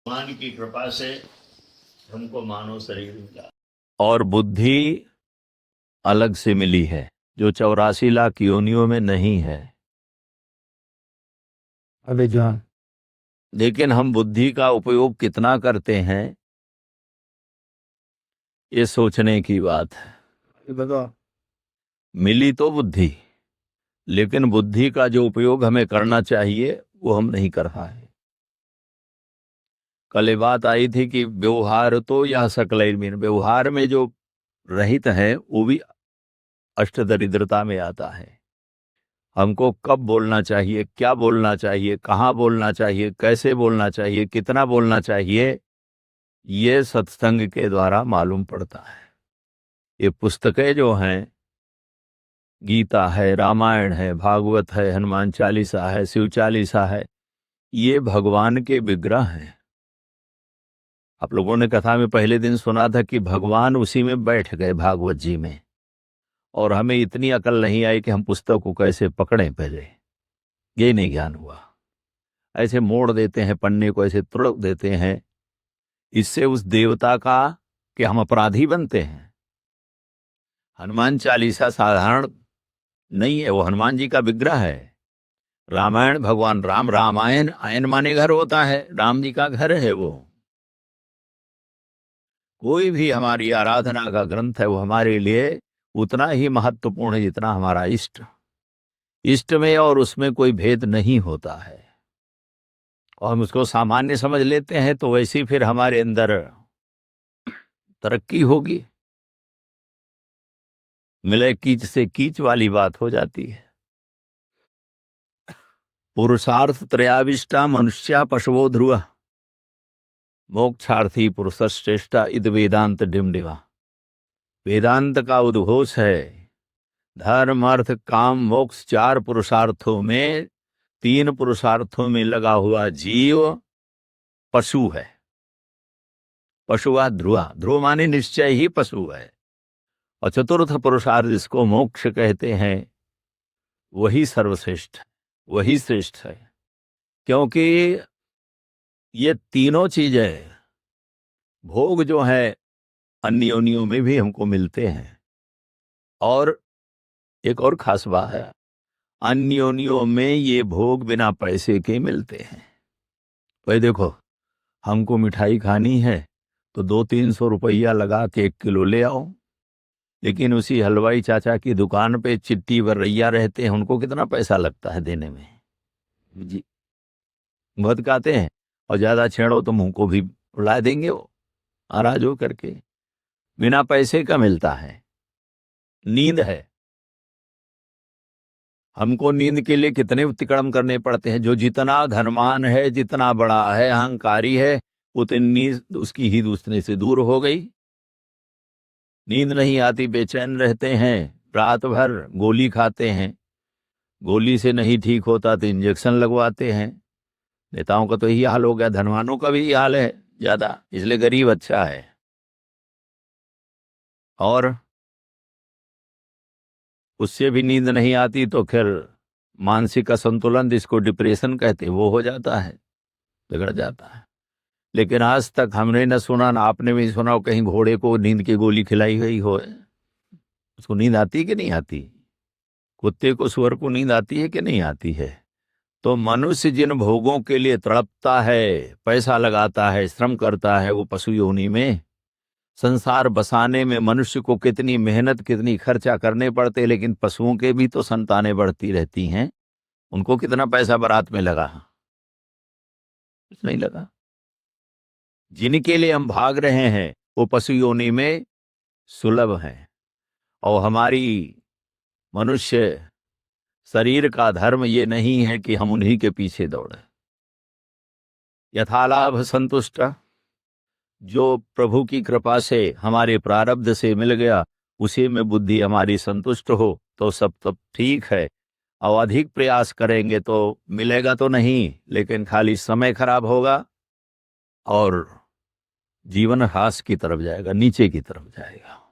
भगवान की कृपा से हमको मानव शरीर मिला और बुद्धि अलग से मिली है जो 84 लाख योनियों में नहीं है। अबे जान, लेकिन हम बुद्धि का उपयोग कितना करते हैं ये सोचने की बात है। ये बताओ। मिली तो बुद्धि, लेकिन बुद्धि का जो उपयोग हमें करना चाहिए वो हम नहीं कर पाए। कल ये बात आई थी कि व्यवहार तो यह सकल व्यवहार में जो रहित है वो भी अष्टदरिद्रता में आता है। हमको कब बोलना चाहिए, क्या बोलना चाहिए, कहाँ बोलना चाहिए, कैसे बोलना चाहिए, कितना बोलना चाहिए, ये सत्संग के द्वारा मालूम पड़ता है। ये पुस्तकें जो हैं, गीता है, रामायण है, भागवत है, हनुमान चालीसा है, शिव चालीसा है, ये भगवान के विग्रह हैं। आप लोगों ने कथा में पहले दिन सुना था कि भगवान उसी में बैठ गए भागवत जी में, और हमें इतनी अकल नहीं आई कि हम पुस्तक को कैसे पकड़ें पहले, ये नहीं ज्ञान हुआ। ऐसे मोड़ देते हैं पन्ने को, ऐसे तोड़ देते हैं, इससे उस देवता का कि हम अपराधी बनते हैं। हनुमान चालीसा साधारण नहीं है, वो हनुमान जी का विग्रह है। रामायण भगवान राम, रामायण आयन माने घर होता है, राम जी का घर है वो। कोई भी हमारी आराधना का ग्रंथ है वो हमारे लिए उतना ही महत्वपूर्ण है जितना हमारा इष्ट। इष्ट में और उसमें कोई भेद नहीं होता है, और हम उसको सामान्य समझ लेते हैं तो वैसी फिर हमारे अंदर तरक्की होगी। मिले कीच से कीच वाली बात हो जाती है। पुरुषार्थ त्रयाविष्टा मनुष्या पशवो ध्रुव, मोक्षार्थी पुरुष श्रेष्ठा इद वेदांत डिमडिवा। वेदांत का उद्घोष है धर्म अर्थ काम मोक्ष, 4 पुरुषार्थों में 3 पुरुषार्थों में लगा हुआ जीव पशु है। पशुआ ध्रुवा, ध्रुव माने निश्चय ही पशु है। और चतुर्थ पुरुषार्थ जिसको मोक्ष कहते हैं वही सर्वश्रेष्ठ, वही श्रेष्ठ है। क्योंकि ये तीनों चीजें भोग जो है अन्य योनियों में भी हमको मिलते हैं, और एक और खास बात है, अन्य योनियों में ये भोग बिना पैसे के मिलते हैं। भाई देखो, हमको मिठाई खानी है तो 200-300 रुपया लगा के 1 किलो ले आओ, लेकिन उसी हलवाई चाचा की दुकान पे चिट्ठी वर्रैया रहते हैं, उनको कितना पैसा लगता है देने में जी। बहुत कहते हैं, और ज्यादा छेड़ो तो मुंह को भी उड़ा देंगे वो, नाराज हो करके। बिना पैसे का मिलता है। नींद है, हमको नींद के लिए कितने अतिक्रम करने पड़ते हैं। जो जितना धनवान है, जितना बड़ा है, अहंकारी है, उतनी नींद उसकी ही दूसरे से दूर हो गई। नींद नहीं आती, बेचैन रहते हैं, रात भर गोली खाते हैं, गोली से नहीं ठीक होता तो इंजेक्शन लगवाते हैं। नेताओं का तो यही हाल हो गया, धनवानों का भी यही हाल है ज्यादा, इसलिए गरीब अच्छा है। और उससे भी नींद नहीं आती तो फिर मानसिक असंतुलन, जिसको डिप्रेशन कहते हैं, वो हो जाता है, बिगड़ जाता है। लेकिन आज तक हमने न सुना, न आपने भी सुना हो कहीं घोड़े को नींद की गोली खिलाई गई हो। उसको नींद आती कि नहीं आती? कुत्ते को, सुअर को नींद आती है कि नहीं आती है? तो मनुष्य जिन भोगों के लिए तड़पता है, पैसा लगाता है, श्रम करता है, वो पशु योनि में संसार बसाने में मनुष्य को कितनी मेहनत, कितनी खर्चा करने पड़ते, लेकिन पशुओं के भी तो संतानें बढ़ती रहती हैं, उनको कितना पैसा बारात में लगा? कुछ नहीं लगा। जिनके लिए हम भाग रहे हैं वो पशु योनि में सुलभ हैं, और हमारी मनुष्य शरीर का धर्म ये नहीं है कि हम उन्हीं के पीछे दौड़े। यथालाभ संतुष्ट, जो प्रभु की कृपा से हमारे प्रारब्ध से मिल गया उसी में बुद्धि हमारी संतुष्ट हो तो सब ठीक है। और अधिक प्रयास करेंगे तो मिलेगा तो नहीं, लेकिन खाली समय खराब होगा और जीवन ह्रास की तरफ जाएगा, नीचे की तरफ जाएगा।